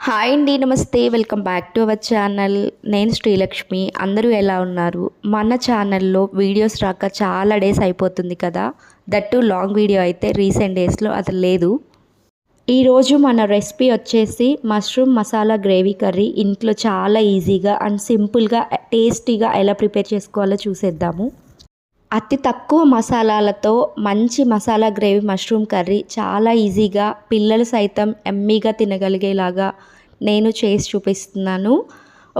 Hi అండి, నమస్తే. Welcome back to our channel. నేను శ్రీలక్ష్మి. అందరూ ఎలా ఉన్నారు? మన ఛానల్లో వీడియోస్ రాక చాలా డేస్ అయిపోతుంది కదా. దట్టు లాంగ్ వీడియో అయితే రీసెంట్ డేస్లో అది లేదు. ఈరోజు మన రెసిపీ వచ్చేసి మష్రూమ్ మసాలా గ్రేవీ కర్రీ. ఇంట్లో చాలా ఈజీగా అండ్ సింపుల్గా టేస్టీగా ఎలా ప్రిపేర్ చేసుకోవాలో చూసేద్దాము. అతి తక్కువ మసాలాలతో మంచి మసాలా గ్రేవీ మష్రూమ్ కర్రీ చాలా ఈజీగా పిల్లలు సైతం ఎమ్మీగా తినగలిగేలాగా నేను చేసి చూపిస్తున్నాను.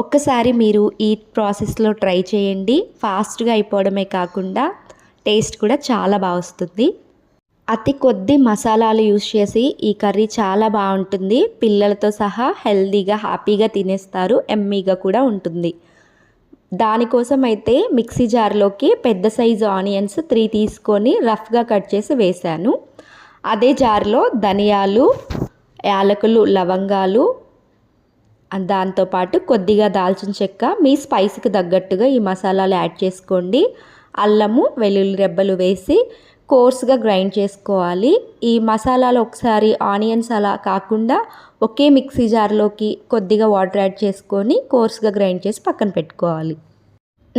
ఒక్కసారి మీరు ఈ ప్రాసెస్లో ట్రై చేయండి. ఫాస్ట్గా అయిపోవడమే కాకుండా టేస్ట్ కూడా చాలా బాగా వస్తుంది. అతి కొద్ది మసాలాలు యూస్ చేసి ఈ కర్రీ చాలా బాగుంటుంది. పిల్లలతో సహా హెల్తీగా హ్యాపీగా తినేస్తారు. ఎమ్మీగా కూడా ఉంటుంది. దానికోసం అయితే మిక్సీ జార్లోకి పెద్ద సైజు ఆనియన్స్ 3 తీసుకొని రఫ్గా కట్ చేసి వేశాను. అదే జార్లో ధనియాలు, యాలకులు, లవంగాలు, దాంతోపాటు కొద్దిగా దాల్చిన చెక్క, మీ స్పైస్కి తగ్గట్టుగా ఈ మసాలాలు యాడ్ చేసుకోండి. అల్లము, వెల్లుల్లి రెబ్బలు వేసి కోర్స్గా గ్రైండ్ చేసుకోవాలి. ఈ మసాలాలు ఒకసారి ఆనియన్స్ అలా కాకుండా ఒకే మిక్సీ జార్లోకి కొద్దిగా వాటర్ యాడ్ చేసుకొని కోర్స్గా గ్రైండ్ చేసి పక్కన పెట్టుకోవాలి.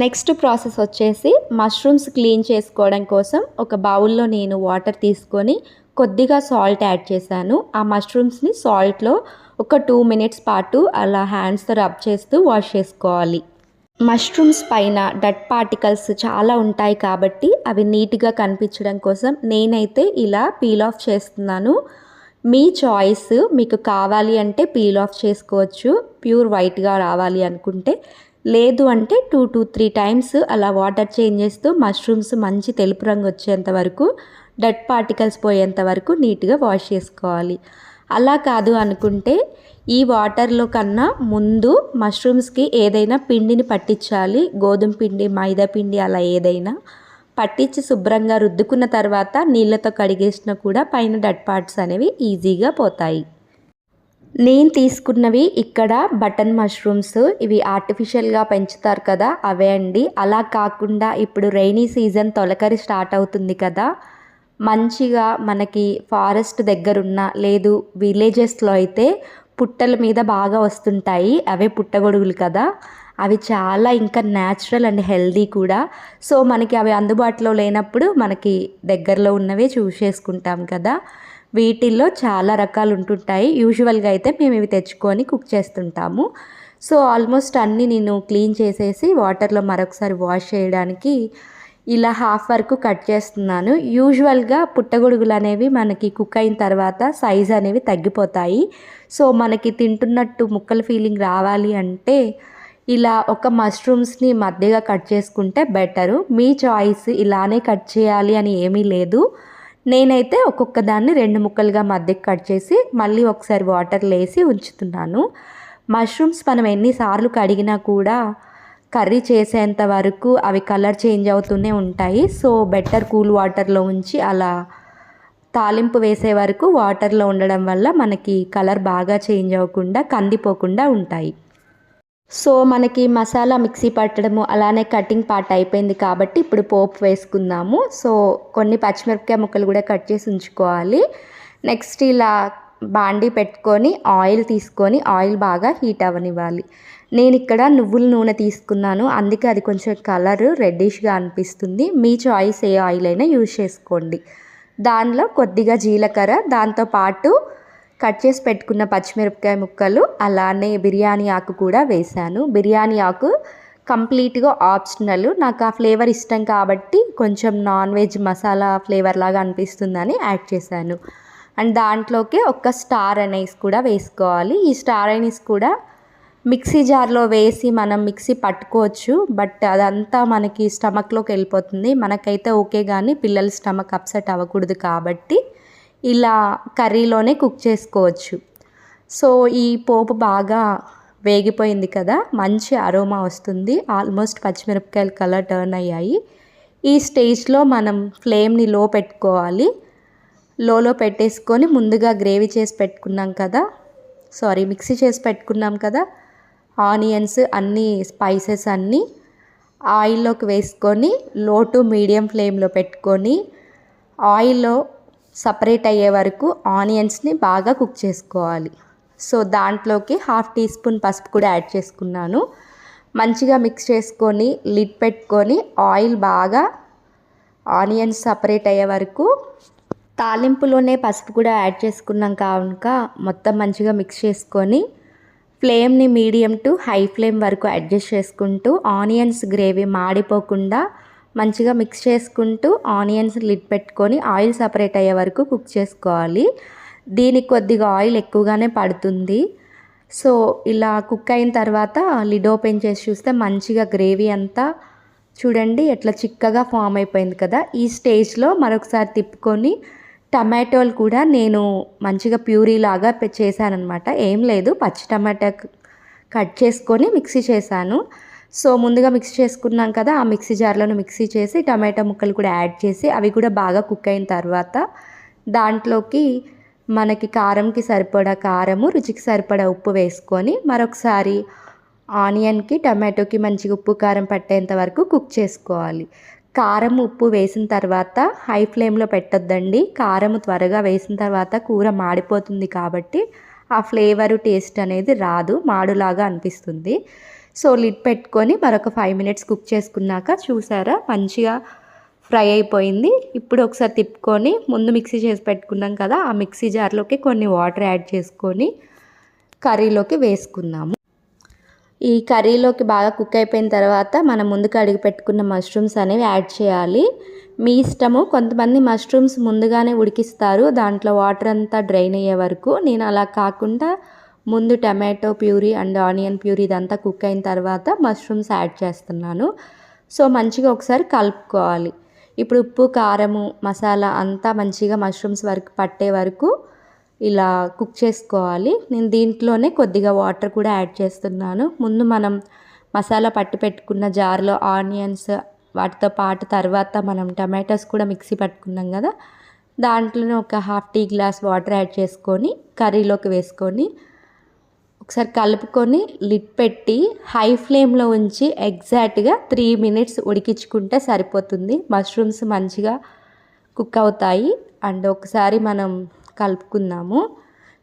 నెక్స్ట్ ప్రాసెస్ వచ్చేసి మష్రూమ్స్ క్లీన్ చేసుకోవడం కోసం ఒక బౌల్లో నేను వాటర్ తీసుకొని కొద్దిగా సాల్ట్ యాడ్ చేశాను. ఆ మష్రూమ్స్ని సాల్ట్లో ఒక 2 మినిట్స్ పాటు అలా హ్యాండ్స్తో రబ్ చేస్తూ వాష్ చేసుకోవాలి. మష్రూమ్స్ పైన డట్ పార్టికల్స్ చాలా ఉంటాయి కాబట్టి అవి నీట్గా కనిపించడం కోసం నేనైతే ఇలా పీల్ ఆఫ్ చేస్తున్నాను. మీ చాయిస్, మీకు కావాలి అంటే పీల్ ఆఫ్ చేసుకోవచ్చు, ప్యూర్ వైట్గా రావాలి అనుకుంటే. లేదు అంటే 2 to 3 టైమ్స్ అలా వాటర్ చేంజ్ చేస్తూ మష్రూమ్స్ మంచి తెలుపు రంగు వచ్చేంత వరకు, డట్ పార్టికల్స్ పోయేంత వరకు నీట్గా వాష్ చేసుకోవాలి. అలా కాదు అనుకుంటే ఈ వాటర్లో కన్నా ముందు మష్రూమ్స్కి ఏదైనా పిండిని పట్టించాలి. గోధుమ పిండి, మైదా పిండి అలా ఏదైనా పట్టించి శుభ్రంగా రుద్దుకున్న తర్వాత నీళ్ళతో కడిగేసినా కూడా పైన డట్ పార్ట్స్ అనేవి ఈజీగా పోతాయి. నేను తీసుకున్నవి ఇక్కడ బటన్ మష్రూమ్స్. ఇవి ఆర్టిఫిషియల్గా పెంచుతారు కదా, అవే అండి. అలా కాకుండా ఇప్పుడు రైనీ సీజన్ తొలకరి స్టార్ట్ అవుతుంది కదా, మంచిగా మనకి ఫారెస్ట్ దగ్గరున్న లేదు విలేజెస్లో అయితే పుట్టల మీద బాగా వస్తుంటాయి. అవే పుట్టగొడుగులు కదా. అవి చాలా ఇంకా న్యాచురల్ అండ్ హెల్దీ కూడా. సో మనకి అవి అందుబాటులో లేనప్పుడు మనకి దగ్గరలో ఉన్నవే చూస్ చేసుకుంటాం కదా. వీటిల్లో చాలా రకాలు ఉంటుంటాయి. యూజువల్గా అయితే మేము ఇవి తెచ్చుకొని కుక్ చేస్తుంటాము. సో ఆల్మోస్ట్ అన్నీ నేను క్లీన్ చేసేసి వాటర్లో మరొకసారి వాష్ చేయడానికి ఇలా హాఫ్ వరకు కట్ చేస్తున్నాను. యూజువల్గా పుట్టగొడుగులు అనేవి మనకి కుక్ అయిన తర్వాత సైజ్ అనేవి తగ్గిపోతాయి. సో మనకి తింటున్నట్టు ముక్కల ఫీలింగ్ రావాలి అంటే ఇలా ఒక మష్రూమ్స్ని మధ్యగా కట్ చేసుకుంటే బెటరు. మీ చాయిస్, ఇలానే కట్ చేయాలి అని ఏమీ లేదు. నేనైతే ఒక్కొక్క దాన్ని 2 ముక్కలుగా మధ్యకి కట్ చేసి మళ్ళీ ఒకసారి వాటర్లో వేసి ఉంచుతున్నాను. మష్రూమ్స్ మనం ఎన్నిసార్లు కడిగినా కూడా కర్రీ చేసేంత వరకు అవి కలర్ చేంజ్ అవుతూనే ఉంటాయి. సో బెటర్ కూల్ వాటర్లో ఉంచి అలా తాలింపు వేసే వరకు వాటర్లో ఉండడం వల్ల మనకి కలర్ బాగా చేంజ్ అవ్వకుండా కందిపోకుండా ఉంటాయి. సో మనకి మసాలా మిక్సీ పట్టడము అలానే కటింగ్ పార్ట్ అయిపోయింది కాబట్టి ఇప్పుడు పోపు వేసుకుందాము. సో కొన్ని పచ్చిమిరపకాయ ముక్కలు కూడా కట్ చేసి ఉంచుకోవాలి. నెక్స్ట్ ఇలా బాండీ పెట్టుకొని ఆయిల్ తీసుకొని ఆయిల్ బాగా హీట్ అవ్వనివ్వాలి. నేను ఇక్కడ నువ్వుల నూనె తీసుకున్నాను, అందుకే అది కొంచెం కలర్ రెడ్డిష్గా అనిపిస్తుంది. మీ చాయిస్ ఏ ఆయిల్ అయినా యూజ్ చేసుకోండి. దానిలో కొద్దిగా జీలకర్ర, దాంతోపాటు కట్ చేసి పెట్టుకున్న పచ్చిమిరపకాయ ముక్కలు, అలానే బిర్యానీ ఆకు కూడా వేశాను. బిర్యానీ ఆకు కంప్లీట్గా ఆప్షనల్. నాకు ఆ ఫ్లేవర్ ఇష్టం కాబట్టి కొంచెం నాన్ వెజ్ మసాలా ఫ్లేవర్ లాగా అనిపిస్తుందని యాడ్ చేశాను. అండ్ దాంట్లోకి ఒక స్టార్ అనీస్ కూడా వేసుకోవాలి. ఈ స్టార్ అనీస్ కూడా మిక్సీ జార్లో వేసి మనం మిక్సీ పట్టుకోవచ్చు, బట్ అదంతా మనకి స్టమక్లోకి వెళ్ళిపోతుంది. మనకైతే ఓకే, కానీ పిల్లల స్టమక్ అప్సెట్ అవ్వకూడదు కాబట్టి ఇలా కర్రీలోనే కుక్ చేసుకోవచ్చు. సో ఈ పోపు బాగా వేగిపోయింది కదా, మంచి అరోమా వస్తుంది. ఆల్మోస్ట్ పచ్చిమిరపకాయలు కలర్ టర్న్ అయ్యాయి. ఈ స్టేజ్లో మనం ఫ్లేమ్ని లో పెట్టుకోవాలి. లోలో పెట్టేసుకొని ముందుగా గ్రేవీ చేసి పెట్టుకున్నాం కదా, మిక్సీ చేసి పెట్టుకున్నాం కదా, ఆనియన్స్ అన్నీ స్పైసెస్ అన్నీ ఆయిల్లోకి వేసుకొని లో టు మీడియం ఫ్లేమ్లో పెట్టుకొని ఆయిల్లో సపరేట్ అయ్యే వరకు ఆనియన్స్ని బాగా కుక్ చేసుకోవాలి. సో దాంట్లోకి 1/2 టీ స్పూన్ పసుపు కూడా యాడ్ చేసుకున్నాను. మంచిగా మిక్స్ చేసుకొని లిడ్ పెట్టుకొని ఆయిల్ బాగా ఆనియన్స్ సపరేట్ అయ్యే వరకు, తాలింపులోనే పసుపు కూడా యాడ్ చేసుకున్నాం కనుక మొత్తం మంచిగా మిక్స్ చేసుకొని ఫ్లేమ్ని మీడియం టు హై ఫ్లేమ్ వరకు అడ్జస్ట్ చేసుకుంటూ ఆనియన్స్ గ్రేవీ మాడిపోకుండా మంచిగా మిక్స్ చేసుకుంటూ ఆనియన్స్ లిడ్ పెట్టుకొని ఆయిల్ సపరేట్ అయ్యే వరకు కుక్ చేసుకోవాలి. దీనికి కొద్దిగా ఆయిల్ ఎక్కువగానే పడుతుంది. సో ఇలా కుక్ అయిన తర్వాత లిడ్ ఓపెన్ చేసి చూస్తే మంచిగా గ్రేవీ అంతా చూడండి ఎట్లా చిక్కగా ఫామ్ అయిపోయింది కదా. ఈ స్టేజ్లో మరొకసారి తిప్పుకొని టమాటోలు కూడా నేను మంచిగా ప్యూరీ లాగా చేశానమాట. ఏం లేదు, పచ్చి టమాటా కట్ చేసుకొని మిక్సీ చేశాను. సో ముందుగా మిక్స్ చేసుకున్నాం కదా, ఆ మిక్సీ జార్లను మిక్సీ చేసి టమాటా ముక్కలు కూడా యాడ్ చేసి అవి కూడా బాగా కుక్ అయిన తర్వాత దాంట్లోకి మనకి కారంకి సరిపడా కారము, రుచికి సరిపడా ఉప్పు వేసుకొని మరొకసారి ఆనియన్కి టమాటోకి మంచిగా ఉప్పు కారం పట్టేంత వరకు కుక్ చేసుకోవాలి. కారం ఉప్పు వేసిన తర్వాత హై ఫ్లేమ్లో పెట్టొద్దండి. కారం త్వరగా వేసిన తర్వాత కూర మాడిపోతుంది కాబట్టి ఆ ఫ్లేవరు టేస్ట్ అనేది రాదు, మాడులాగా అనిపిస్తుంది. సో లిడ్ పెట్టుకొని మరొక 5 మినిట్స్ కుక్ చేసుకున్నాక చూసారా మంచిగా ఫ్రై అయిపోయింది. ఇప్పుడు ఒకసారి తిప్పుకొని ముందు మిక్సీ చేసి పెట్టుకున్నాం కదా, ఆ మిక్సీ జార్లోకి కొన్ని వాటర్ యాడ్ చేసుకొని కర్రీలోకి వేసుకుందాము. ఈ కర్రీలోకి బాగా కుక్ అయిపోయిన తర్వాత మనం ముందు కడిగి పెట్టుకున్న మష్రూమ్స్ అనేవి యాడ్ చేయాలి. మీ ఇష్టము, కొంతమంది మష్రూమ్స్ ముందుగానే ఉడికిస్తారు దాంట్లో వాటర్ అంతా డ్రైన్ అయ్యే వరకు. నేను అలా కాకుండా ముందు tomato puree and onion puree ఇదంతా కుక్ అయిన తర్వాత మష్రూమ్స్ యాడ్ చేస్తున్నాను. సో మంచిగా ఒకసారి కలుపుకోవాలి. ఇప్పుడు ఉప్పు కారము మసాలా అంతా మంచిగా మష్రూమ్స్ వరకు పట్టే వరకు ఇలా కుక్ చేసుకోవాలి. నేను దీంట్లోనే కొద్దిగా వాటర్ కూడా యాడ్ చేస్తున్నాను. ముందు మనం మసాలా పట్టి పెట్టుకున్న జార్లో ఆనియన్స్ వాటితో పాటు తర్వాత మనం టమాటోస్ కూడా మిక్సీ పట్టుకున్నాం కదా, దాంట్లోనే ఒక 1/2 టీ గ్లాస్ వాటర్ యాడ్ చేసుకొని కర్రీలోకి వేసుకొని ఒకసారి కలుపుకొని లిడ్ పెట్టి హై ఫ్లేమ్లో ఉంచి ఎగ్జాక్ట్గా 3 మినిట్స్ ఉడికించుకుంటే సరిపోతుంది. మష్రూమ్స్ మంచిగా కుక్ అవుతాయి. అండ్ ఒకసారి మనం కలుపుకుందాము.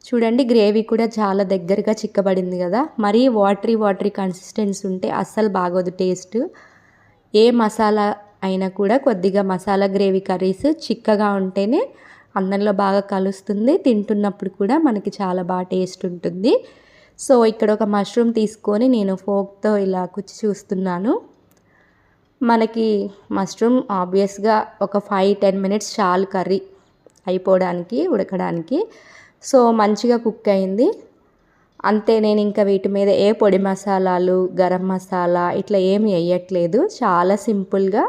చూడండి గ్రేవీ కూడా చాలా దగ్గరగా చిక్కబడింది కదా. మరీ వాటరీ కన్సిస్టెన్సీ ఉంటే అస్సలు బాగోదు టేస్ట్. ఏ మసాలా అయినా కూడా కొద్దిగా మసాలా గ్రేవీ కర్రీస్ చిక్కగా ఉంటేనే అన్నంలో బాగా కలుస్తుంది, తింటున్నప్పుడు కూడా మనకి చాలా బాగా టేస్ట్ ఉంటుంది. సో ఇక్కడ ఒక మష్రూమ్ తీసుకొని నేను ఫోక్తో ఇలా కుచ్చి చూస్తున్నాను. మనకి మష్రూమ్ ఆబ్వియస్గా ఒక 5-10 మినిట్స్ చాలు కర్రీ అయిపోవడానికి, ఉడకడానికి. సో మంచిగా కుక్ అయింది అంతే. నేను ఇంకా వీటి మీద ఏ పొడి మసాలాలు, గరం మసాలా ఇట్లా ఏమి వేయట్లేదు. చాలా సింపుల్గా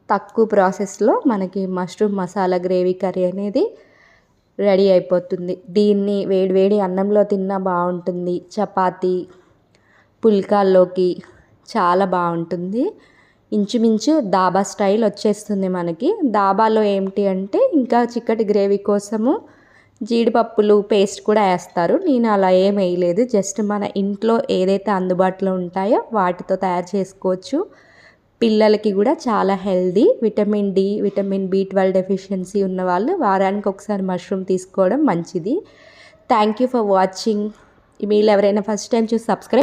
తక్కువ ప్రాసెస్లో మనకి మష్రూమ్ మసాలా గ్రేవీ కర్రీ అనేది రెడీ అయిపోతుంది. దీన్ని వేడివేడి అన్నంలో తిన్నా బాగుంటుంది, చపాతీ పుల్కాల్లోకి చాలా బాగుంటుంది. ఇంచుమించు దాబా స్టైల్ వచ్చేస్తుంది మనకి. దాబాలో ఏంటి అంటే ఇంకా చిక్కటి గ్రేవీ కోసము జీడిపప్పులు పేస్ట్ కూడా వేస్తారు. నేను అలా ఏం వేయలేదు, జస్ట్ మన ఇంట్లో ఏదైతే అందుబాటులో ఉంటాయో వాటితో తయారు చేసుకోవచ్చు. పిల్లలకి కూడా చాలా healthy. Vitamin D, vitamin B12 deficiency ఉన్నవాళ్ళు వారానికి ఒకసారి మష్రూమ్ తీసుకోవడం మంచిది. Thank you for watching. మీరు ఎవరైనా ఫస్ట్ టైం చూసి సబ్స్క్రైబ్